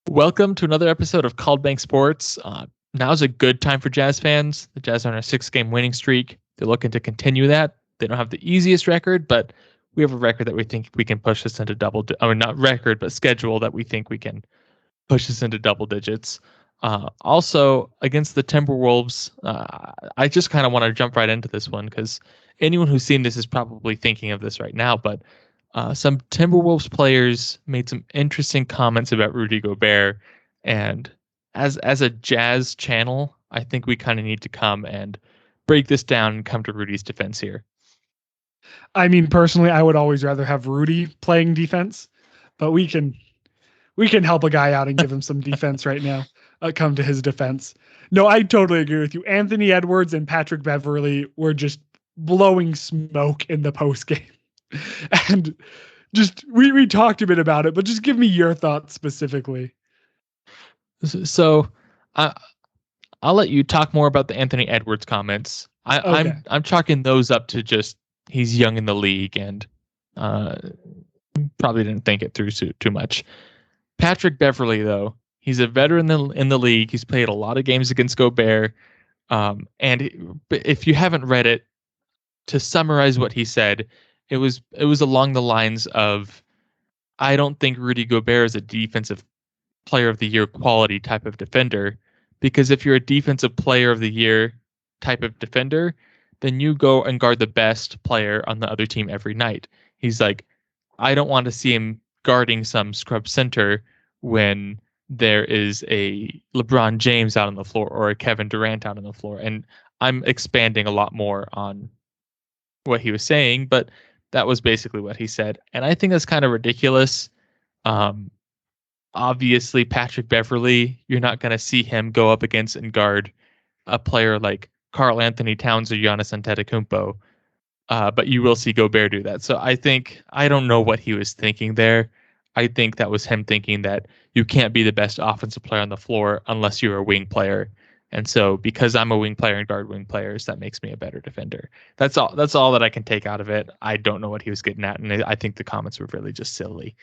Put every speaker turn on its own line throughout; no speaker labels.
Welcome to another episode of Called Bank Sports. Now's a good time for Jazz fans. The Jazz are on a 6-game winning streak. They're looking to continue that. They don't have the easiest record, but we have a record that we think we can push this into not record, but schedule that we think we can push this into double digits. Also, against the Timberwolves, I just kind of want to jump right into this one because anyone who's seen this is probably thinking of this right now, but some Timberwolves players made some interesting comments about Rudy Gobert, and as a Jazz channel, I think we kind of need to come and break this down and come to Rudy's defense here.
I mean, personally, I would always rather have Rudy playing defense, but we can help a guy out and give him some defense right now. Come to his defense. No, I totally agree with you. Anthony Edwards and Patrick Beverly were just blowing smoke in the post game. And just we talked a bit about it, but just give me your thoughts specifically.
So I'll let you talk more about the Anthony Edwards comments. I'm chalking those up to just he's young in the league and probably didn't think it through too much. Patrick Beverly, though, he's a veteran in the league. He's played a lot of games against Gobert. And if you haven't read it, to summarize what he said, it was along the lines of, I don't think Rudy Gobert is a defensive player of the year quality type of defender, because if you're a defensive player of the year type of defender, then you go and guard the best player on the other team every night. He's like, I don't want to see him guarding some scrub center when there is a LeBron James out on the floor or a Kevin Durant out on the floor. And I'm expanding a lot more on what he was saying, but that was basically what he said. And I think that's kind of ridiculous. Obviously, Patrick Beverly, you're not going to see him go up against and guard a player like Karl Anthony Towns or Giannis Antetokounmpo. But you will see Gobert do that. So I don't know what he was thinking there. I think that was him thinking that you can't be the best offensive player on the floor unless you're a wing player. And so because I'm a wing player and guard wing players, that makes me a better defender. That's all that I can take out of it. I don't know what he was getting at. And I think the comments were really just silly.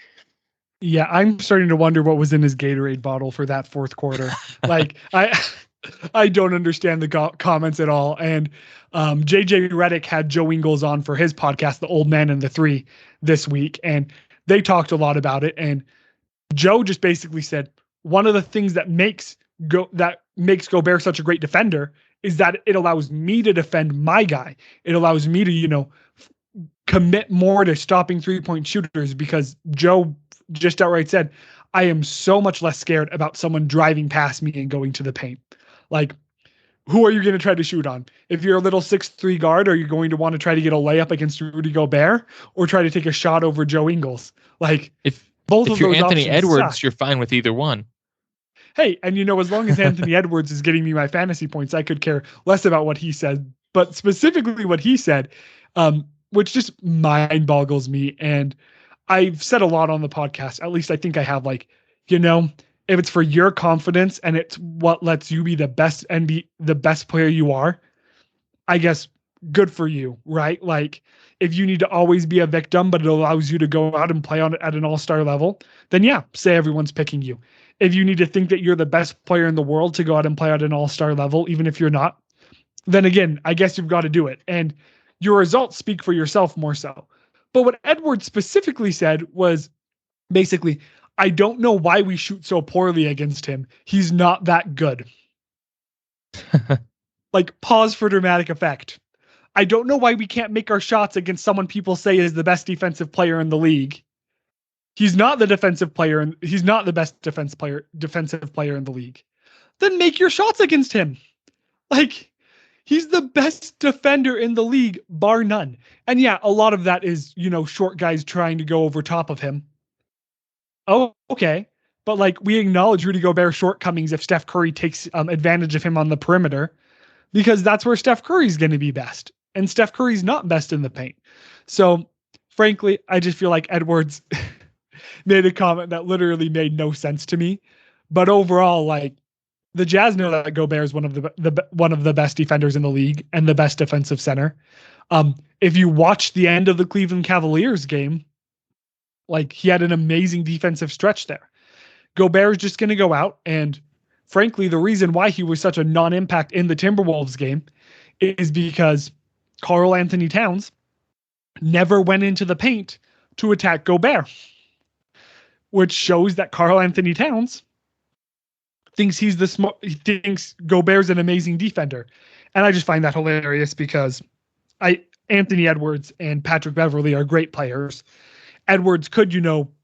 Yeah, I'm starting to wonder what was in his Gatorade bottle for that fourth quarter. Like, I don't understand the comments at all. And JJ Redick had Joe Ingles on for his podcast, The Old Man and the Three, this week. And they talked a lot about it. And Joe just basically said, one of the things that makes Gobert such a great defender is that it allows me to defend my guy. It allows me to, commit more to stopping 3-point shooters, because Joe just outright said, I am so much less scared about someone driving past me and going to the paint. Like, who are you going to try to shoot on? If you're a little 6'3" guard, are you going to want to try to get a layup against Rudy Gobert or try to take a shot over Joe Ingles? Like, if
you're Anthony Edwards, you're fine with either one.
Hey, and as long as Anthony Edwards is getting me my fantasy points, I could care less about what he said. But specifically what he said, which just mind boggles me. And I've said a lot on the podcast, at least I think I have, if it's for your confidence and it's what lets you be the best and be the best player you are, I guess good for you, right? Like, if you need to always be a victim, but it allows you to go out and play on it at an all-star level, then yeah, say everyone's picking you. If you need to think that you're the best player in the world to go out and play at an all-star level, even if you're not, then again, I guess you've got to do it. And your results speak for yourself more so. But what Edwards specifically said was basically, I don't know why we shoot so poorly against him. He's not that good. Like, pause for dramatic effect. I don't know why we can't make our shots against someone people say is the best defensive player in the league. He's not the defensive player, and he's not the best defensive player in the league. Then make your shots against him. Like, he's the best defender in the league, bar none. And yeah, a lot of that is, short guys trying to go over top of him. Oh, okay. But we acknowledge Rudy Gobert's shortcomings if Steph Curry takes advantage of him on the perimeter, because that's where Steph Curry's going to be best. And Steph Curry's not best in the paint. So frankly, I just feel like Edwards made a comment that literally made no sense to me. But overall, the Jazz know that Gobert is one of the best defenders in the league and the best defensive center. If you watch the end of the Cleveland Cavaliers game, he had an amazing defensive stretch there. Gobert's just going to go out. And frankly, the reason why he was such a non-impact in the Timberwolves game is because Karl Anthony Towns never went into the paint to attack Gobert, which shows that Karl Anthony Towns thinks he thinks Gobert's an amazing defender. And I just find that hilarious because Anthony Edwards and Patrick Beverly are great players. Edwards could,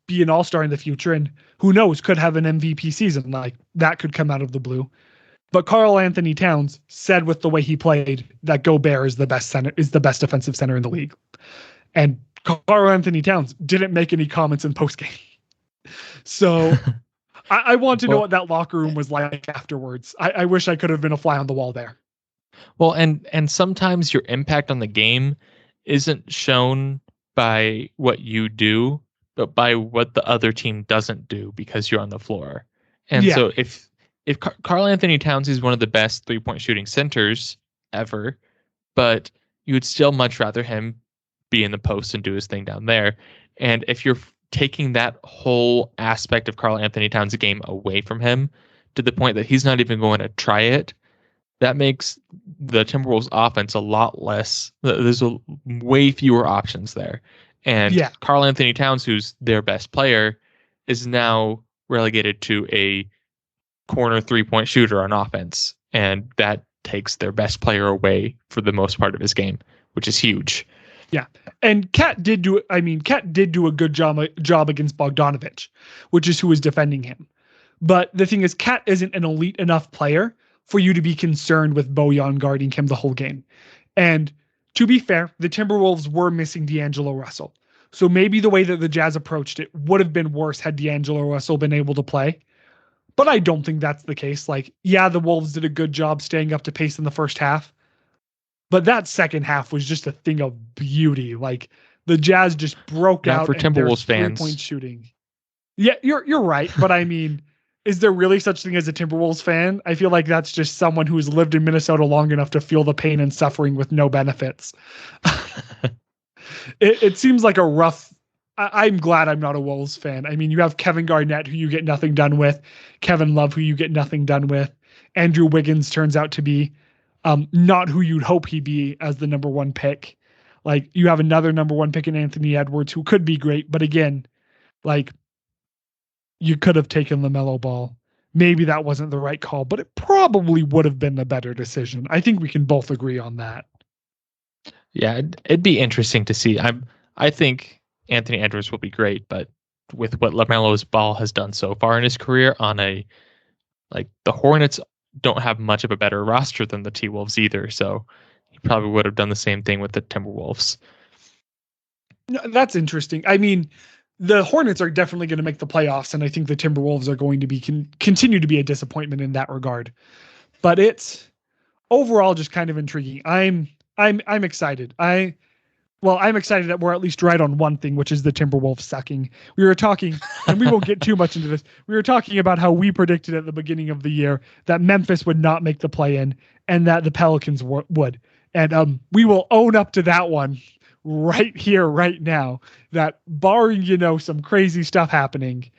be an all-star in the future, and who knows, could have an MVP season. Like, that could come out of the blue. But Karl Anthony Towns said with the way he played that Gobert is the best defensive center in the league. And Karl Anthony Towns didn't make any comments in postgame. So I want to know what that locker room was like afterwards. I wish I could have been a fly on the wall there.
Well, and sometimes your impact on the game isn't shown by what you do, but by what the other team doesn't do because you're on the floor. And so if Karl Anthony Towns is one of the best 3-point shooting centers ever, but you would still much rather him be in the post and do his thing down there. And if you're taking that whole aspect of Karl Anthony Towns' game away from him to the point that he's not even going to try it, that makes the Timberwolves offense a lot less. There's way fewer options there. And Karl Anthony Towns, who's their best player, is now relegated to a corner 3-point shooter on offense. And that takes their best player away for the most part of his game, which is huge.
Yeah. And Cat did do a good job against Bogdanovich, which is who was defending him. But the thing is, Cat isn't an elite enough player for you to be concerned with Bojan guarding him the whole game. And to be fair, the Timberwolves were missing D'Angelo Russell. So maybe the way that the Jazz approached it would have been worse had D'Angelo Russell been able to play. But I don't think that's the case. Like, yeah, the Wolves did a good job staying up to pace in the first half. But that second half was just a thing of beauty. Like, the Jazz just broke out
for Timberwolves fans.
3-point shooting. Yeah, you're right. But I mean, is there really such thing as a Timberwolves fan? I feel like that's just someone who's lived in Minnesota long enough to feel the pain and suffering with no benefits. It seems like a rough. I'm glad I'm not a Wolves fan. I mean, you have Kevin Garnett, who you get nothing done with, Kevin Love, who you get nothing done with. Andrew Wiggins turns out to be not who you'd hope he'd be as the number one pick. Like, you have another number one pick in Anthony Edwards, who could be great, but again, like, you could have taken LaMelo Ball. Maybe that wasn't the right call, but it probably would have been the better decision. I think we can both agree on that.
Yeah, it'd be interesting to see. I think Anthony Edwards will be great, but with what LaMelo Ball has done so far in his career the Hornets don't have much of a better roster than the T-Wolves either, so he probably would have done the same thing with the Timberwolves.
No, that's interesting. I mean, the Hornets are definitely going to make the playoffs, and I think the Timberwolves are going to be continue to be a disappointment in that regard. But it's overall just kind of intriguing. I'm excited. I'm excited that we're at least right on one thing, which is the Timberwolves sucking. We were talking, and we won't get too much into this. We were talking about how we predicted at the beginning of the year that Memphis would not make the play-in and that the Pelicans would. And we will own up to that one right here, right now, that barring, some crazy stuff happening,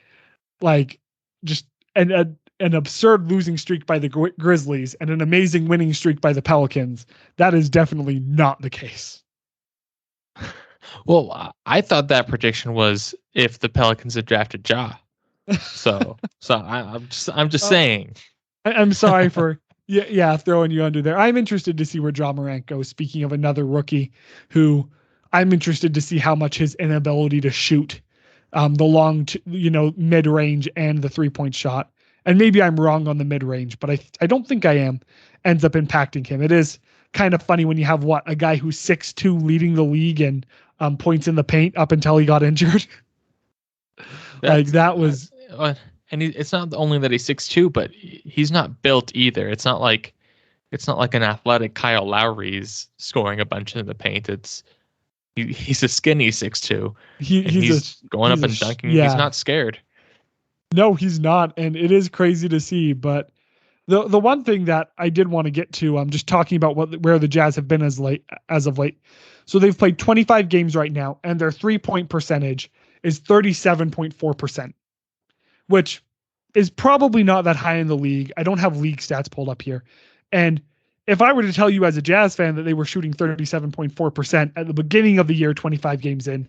like just an absurd losing streak by the Grizzlies and an amazing winning streak by the Pelicans, that is definitely not the case.
Well, I thought that prediction was if the Pelicans had drafted Ja. So I'm just saying.
I'm sorry for throwing you under there. I'm interested to see where Ja Morant goes. Speaking of another rookie, who I'm interested to see how much his inability to shoot the long, mid range and the 3-point shot. And maybe I'm wrong on the mid range, but I don't think I am. Ends up impacting him. It is kind of funny when you have a guy who's 6'2" leading the league and points in the paint up until he got injured. That was.
And it's not only that he's 6'2", but he's not built either. It's not like an athletic Kyle Lowry's scoring a bunch in the paint. He's a skinny 6'2". He's going up and dunking. Yeah. He's not scared.
No, he's not, and it is crazy to see. But the one thing that I did want to get to, I'm just talking about where the Jazz have been as of late. So they've played 25 games right now, and their 3-point percentage is 37.4%, which is probably not that high in the league. I don't have league stats pulled up here. And if I were to tell you as a Jazz fan that they were shooting 37.4% at the beginning of the year, 25 games in,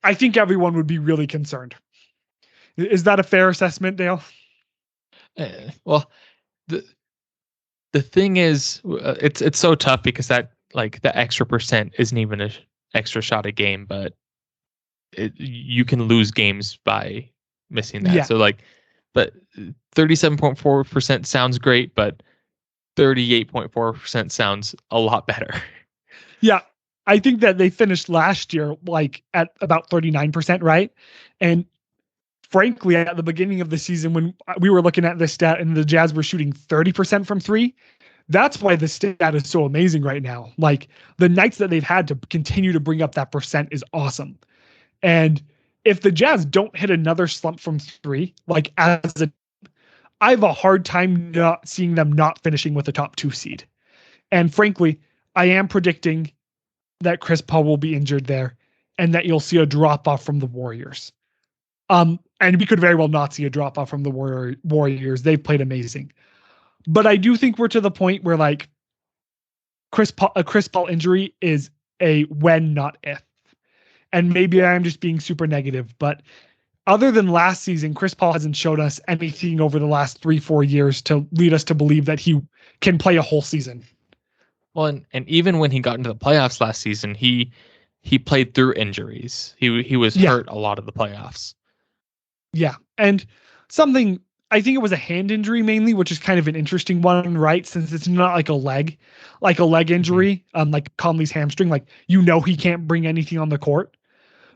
I think everyone would be really concerned. Is that a fair assessment, Dale?
Well, the thing is, it's so tough because that like the extra percent isn't even an extra shot a game, but you can lose games by missing that.
Yeah.
So like, but 37.4% sounds great, but 38.4% sounds a lot better.
Yeah. I think that they finished last year like at about 39%, right? And frankly, at the beginning of the season, when we were looking at this stat and the Jazz were shooting 30% from three, that's why the stat is so amazing right now. Like the nights that they've had to continue to bring up that percent is awesome. And if the Jazz don't hit another slump from three, like I have a hard time not seeing them not finishing with a top 2 seed. And frankly, I am predicting that Chris Paul will be injured there and that you'll see a drop off from the Warriors. And we could very well not see a drop off from the Warriors. They've played amazing. But I do think we're to the point where like a Chris Paul injury is a when, not if. And maybe I'm just being super negative, but other than last season, Chris Paul hasn't showed us anything over the last 3-4 years to lead us to believe that he can play a whole season.
Well, and even when he got into the playoffs last season, he played through injuries. He was hurt a lot of the playoffs.
Yeah. And something, I think it was a hand injury mainly, which is kind of an interesting one, right? Since it's not like a leg injury, like Conley's hamstring, like, he can't bring anything on the court.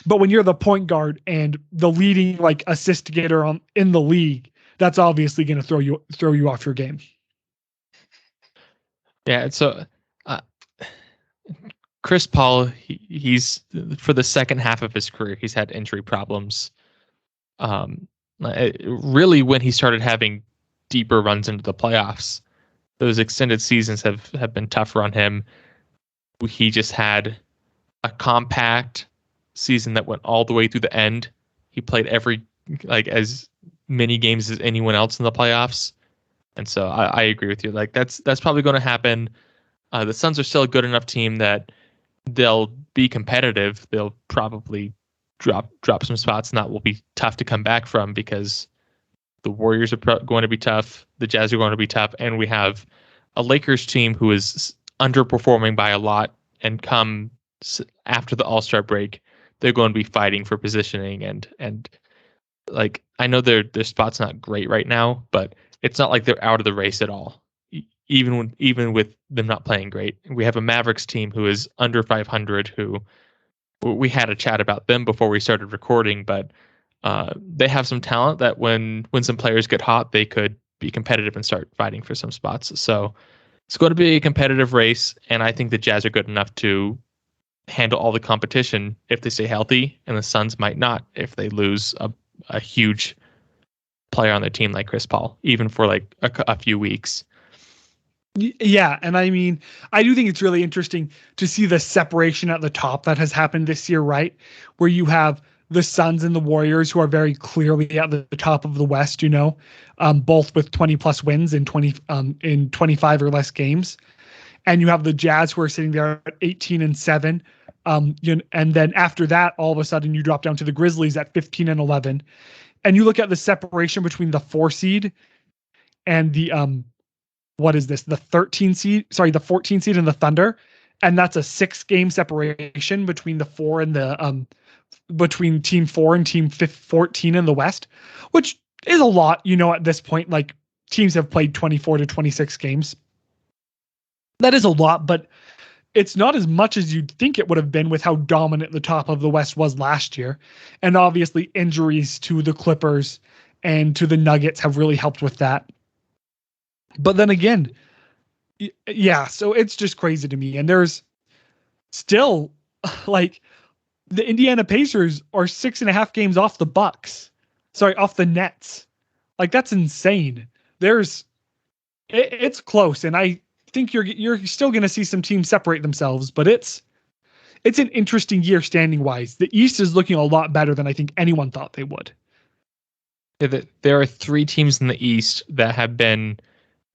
But when you're the point guard and the leading like assist getter in the league, that's obviously going to throw you off your game.
Yeah. So Chris Paul, he's for the second half of his career, he's had injury problems. Really, when he started having deeper runs into the playoffs, those extended seasons have been tougher on him. He just had a compact season that went all the way through the end. He played as many games as anyone else in the playoffs. And so I agree with you. Like that's probably going to happen. The Suns are still a good enough team that they'll be competitive. They'll probably drop some spots, and that will be tough to come back from because the Warriors are going to be tough. The Jazz are going to be tough. And we have a Lakers team who is underperforming by a lot, and come after the All-Star break, they're going to be fighting for positioning and like I know their spot's not great right now, but it's not like they're out of the race at all. Even with them not playing great, we have a Mavericks team who is under 500. Who we had a chat about them before we started recording, but they have some talent that when some players get hot, they could be competitive and start fighting for some spots. So it's going to be a competitive race, and I think the Jazz are good enough to handle all the competition if they stay healthy, and the Suns might not if they lose a huge player on their team like Chris Paul, even for like a few weeks.
Yeah, and I mean, I do think it's really interesting to see the separation at the top that has happened this year, right? Where you have the Suns and the Warriors who are very clearly at the top of the West, both with 20 plus wins in 25 or less games. And you have the Jazz who are sitting there at 18-7. And then after that, all of a sudden you drop down to the Grizzlies at 15-11. And you look at the separation between the 4 seed and the the 13 seed, the 14 seed and the Thunder. And that's a 6-game separation between the 4 and the between team 4 and team 14 in the West, which is a lot, at this point. Like teams have played 24 to 26 games. That is a lot, but it's not as much as you'd think it would have been with how dominant the top of the West was last year. And obviously injuries to the Clippers and to the Nuggets have really helped with that. But then again, yeah, so it's just crazy to me. And there's still like the Indiana Pacers are 6.5 games off the Bucks. Off the Nets. Like that's insane. It's close. And I think you're still going to see some teams separate themselves, but it's an interesting year standing wise. The East is looking a lot better than I think anyone thought they would.
There are three teams in the East that have been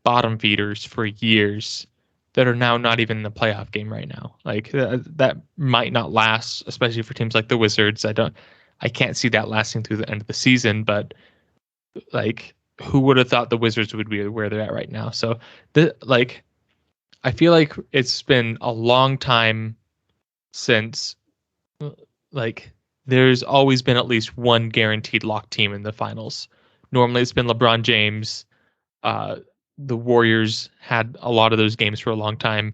bottom feeders for years that are now not even in the playoff game right now. Like that might not last, especially for teams like the Wizards. I can't see that lasting through the end of the season, but like who would have thought the Wizards would be where they're at right now? So I feel like it's been a long time since like there's always been at least one guaranteed lock team in the finals. Normally it's been LeBron James. Uh, the Warriors had a lot of those games for a long time.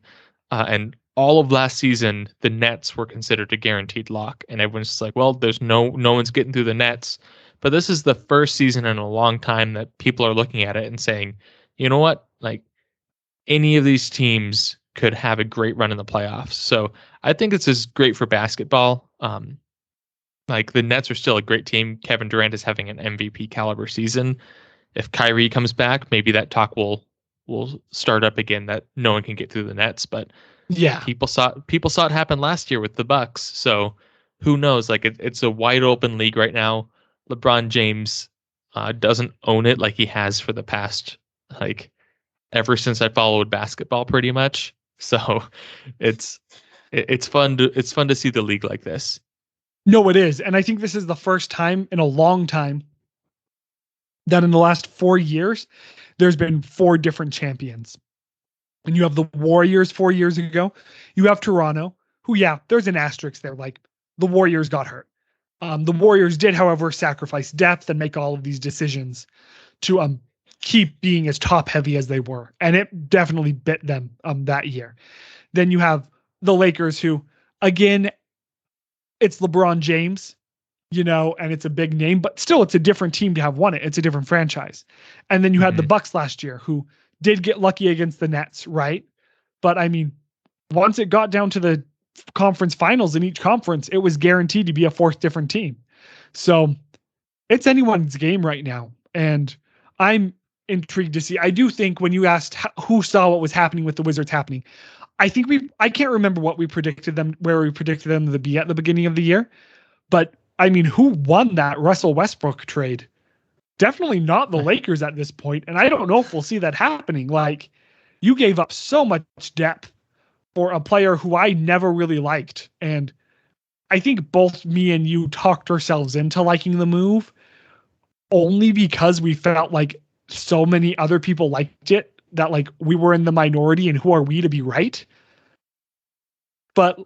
And all of last season, the Nets were considered a guaranteed lock. And everyone's just like, well, there's no one's getting through the Nets. But this is the first season in a long time that people are looking at it and saying, you know what? Like any of these teams could have a great run in the playoffs. So I think it's just great for basketball. Like the Nets are still a great team. Kevin Durant is having an MVP caliber season. If Kyrie comes back, maybe that talk will start up again that no one can get through the Nets. But
Yeah.
people saw it happen last year with the Bucks. So who knows? Like it's a wide open league right now. LeBron James doesn't own it like he has for the past like ever since I followed basketball pretty much. So it's fun to see the league like this.
No, it is. And I think this is the first time in a long time that in the last 4 years, there's been 4 different champions. And you have the Warriors 4 years ago. You have Toronto, who, yeah, there's an asterisk there. Like the Warriors got hurt. The Warriors did, however, sacrifice depth and make all of these decisions to keep being as top heavy as they were. And it definitely bit them that year. Then you have the Lakers, who, again, it's LeBron James, and it's a big name, but still it's a different team to have won it. It's a different franchise. And then you had the Bucks last year, who did get lucky against the Nets, right? But I mean, once it got down to the conference finals in each conference, it was guaranteed to be a fourth different team. So it's anyone's game right now. And I'm intrigued to see. I do think when you asked who saw what was happening with the Wizards happening, I can't remember what we predicted them, where we predicted them to be at the beginning of the year. But I mean, who won that Russell Westbrook trade? Definitely not the Lakers at this point. And I don't know if we'll see that happening. Like, you gave up so much depth for a player who I never really liked. And I think both me and you talked ourselves into liking the move only because we felt like so many other people liked it that like we were in the minority, and who are we to be right? But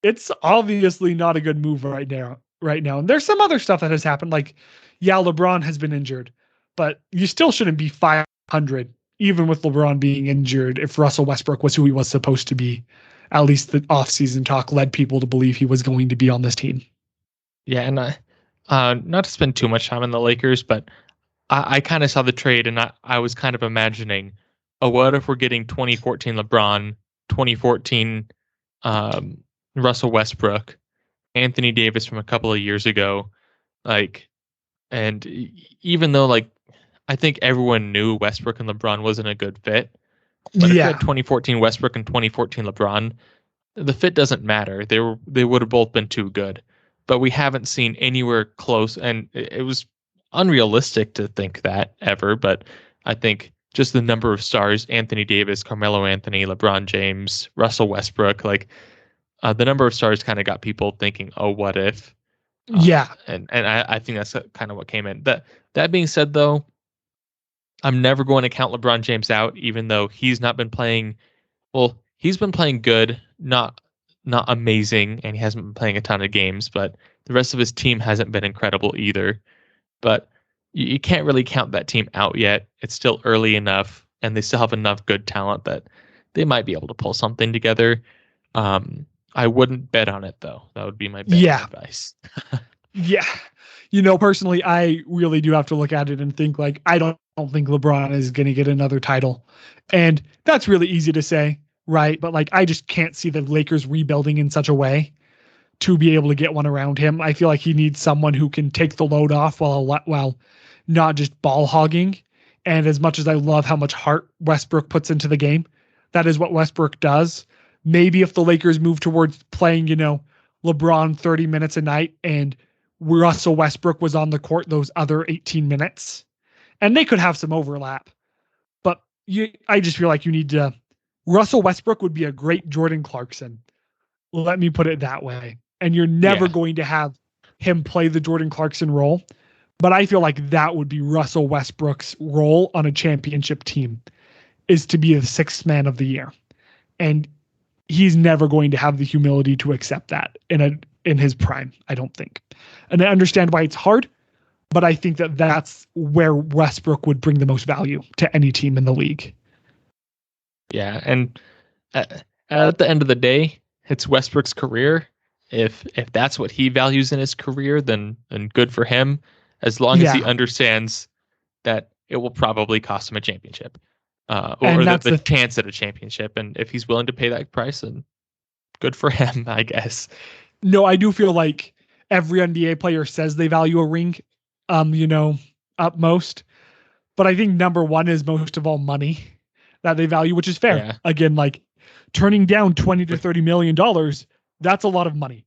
it's obviously not a good move right now. And there's some other stuff that has happened. Like, yeah, LeBron has been injured, but you still shouldn't be 500, even with LeBron being injured, if Russell Westbrook was who he was supposed to be. At least the offseason talk led people to believe he was going to be on this team.
Yeah, and not to spend too much time on the Lakers, but I kind of saw the trade, and I was kind of imagining, what if we're getting 2014 LeBron, 2014 Russell Westbrook, Anthony Davis from a couple of years ago, like, and even though like I think everyone knew Westbrook and LeBron wasn't a good fit, but if you had 2014 Westbrook and 2014 LeBron, the fit doesn't matter. They would have both been too good, but we haven't seen anywhere close, and it was unrealistic to think that ever. But I think just the number of stars: Anthony Davis, Carmelo Anthony, LeBron James, Russell Westbrook, like the number of stars kind of got people thinking, oh, what if? And I think that's kind of what came in. That being said, though, I'm never going to count LeBron James out, even though he's not been playing. Well, he's been playing good, not amazing, and he hasn't been playing a ton of games, but the rest of his team hasn't been incredible either. But you can't really count that team out yet. It's still early enough, and they still have enough good talent that they might be able to pull something together. I wouldn't bet on it, though. That would be my betting advice.
Yeah. Personally, I really do have to look at it and think like, I don't think LeBron is going to get another title. And that's really easy to say, right? But like, I just can't see the Lakers rebuilding in such a way to be able to get one around him. I feel like he needs someone who can take the load off while not just ball hogging. And as much as I love how much heart Westbrook puts into the game, that is what Westbrook does. Maybe if the Lakers move towards playing, LeBron 30 minutes a night and Russell Westbrook was on the court those other 18 minutes. And they could have some overlap. But I just feel like you need to... Russell Westbrook would be a great Jordan Clarkson. Let me put it that way. And you're never going to have him play the Jordan Clarkson role. But I feel like that would be Russell Westbrook's role on a championship team, is to be the sixth man of the year. And he's never going to have the humility to accept that in his prime, I don't think. And I understand why it's hard, but I think that that's where Westbrook would bring the most value to any team in the league.
Yeah, and at the end of the day, it's Westbrook's career. If that's what he values in his career, then good for him, as long as he understands that it will probably cost him a championship, or the chance at a championship. And if he's willing to pay that price, then good for him, I guess.
No, I do feel like every NBA player says they value a ring, utmost. But I think number one is most of all money that they value, which is fair. Yeah. Again, like turning down $20 to $30 million, that's a lot of money.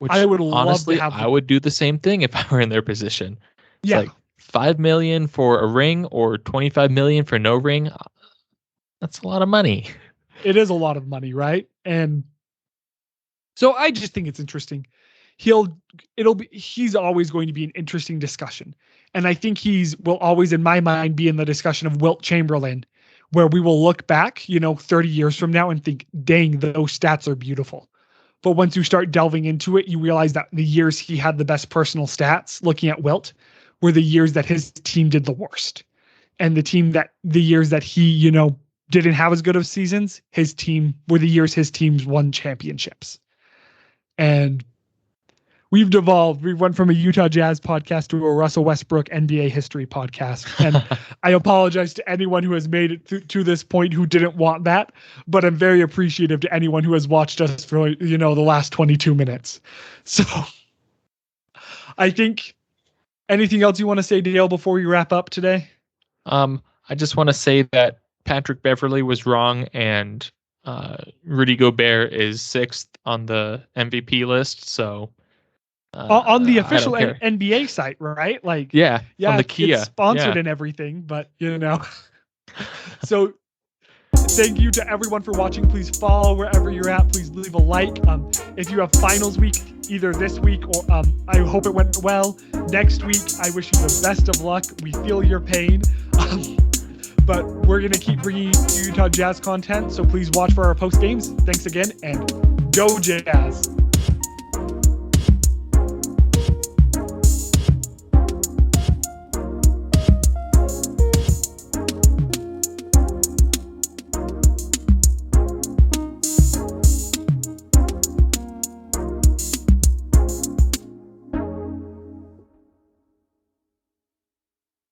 Which I would
honestly,
love to have.
I would do the same thing if I were in their position. It's like $5 million for a ring or $25 million for no ring. That's a lot of money.
It is a lot of money, right? And so I just think it's interesting. He's always going to be an interesting discussion. And I think will always, in my mind, be in the discussion of Wilt Chamberlain, where we will look back, 30 years from now and think, dang, those stats are beautiful. But once you start delving into it, you realize that the years he had the best personal stats, looking at Wilt, were the years that his team did the worst. And the years that he, didn't have as good of seasons, were the years his teams won championships. And we've devolved. We went from a Utah Jazz podcast to a Russell Westbrook NBA history podcast. And I apologize to anyone who has made it to this point who didn't want that, but I'm very appreciative to anyone who has watched us for, the last 22 minutes. So I think, anything else you want to say, Dale, before we wrap up today?
I just want to say that Patrick Beverly was wrong, and Rudy Gobert is sixth on the MVP list. So
on the official NBA site, right? Like,
yeah, on the Kia,
it's sponsored and everything, but So thank you to everyone for watching. Please follow wherever you're at. Please leave a like. If you have finals week, either this week or I hope it went well. Next week, I wish you the best of luck. We feel your pain. But we're going to keep bringing you Utah Jazz content, so please watch for our post games. Thanks again, and go Jazz!